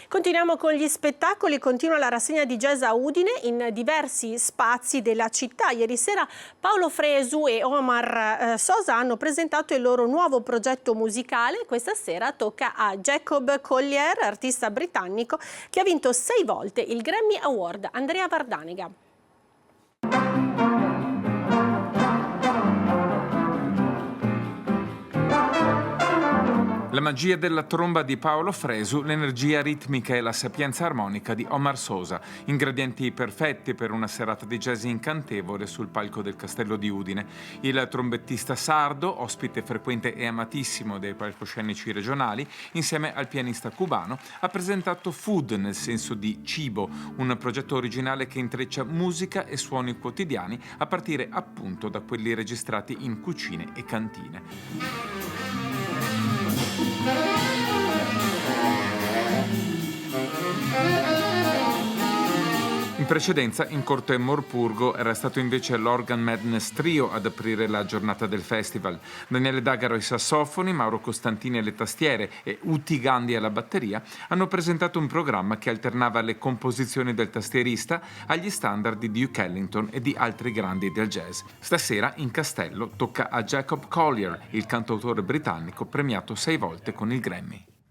Continuiamo con gli spettacoli, continua la rassegna di jazz a Udine in diversi spazi della città. Ieri sera Paolo Fresu e Omar Sosa hanno presentato il loro nuovo progetto musicale. Questa sera tocca a Jacob Collier, artista britannico che ha vinto 6 volte il Grammy Award. Andrea Vardanega. La magia della tromba di Paolo Fresu, l'energia ritmica e la sapienza armonica di Omar Sosa, ingredienti perfetti per una serata di jazz incantevole sul palco del Castello di Udine. Il trombettista sardo, ospite frequente e amatissimo dei palcoscenici regionali, insieme al pianista cubano, ha presentato Food, nel senso di cibo, un progetto originale che intreccia musica e suoni quotidiani a partire appunto da quelli registrati in cucine e cantine. In precedenza, in corte Morpurgo, era stato invece l'Organ Madness Trio ad aprire la giornata del festival. Daniele D'Agaro ai sassofoni, Mauro Costantini alle tastiere e Uti Gandhi alla batteria hanno presentato un programma che alternava le composizioni del tastierista agli standard di Duke Ellington e di altri grandi del jazz. Stasera in castello tocca a Jacob Collier, il cantautore britannico premiato 6 volte con il Grammy.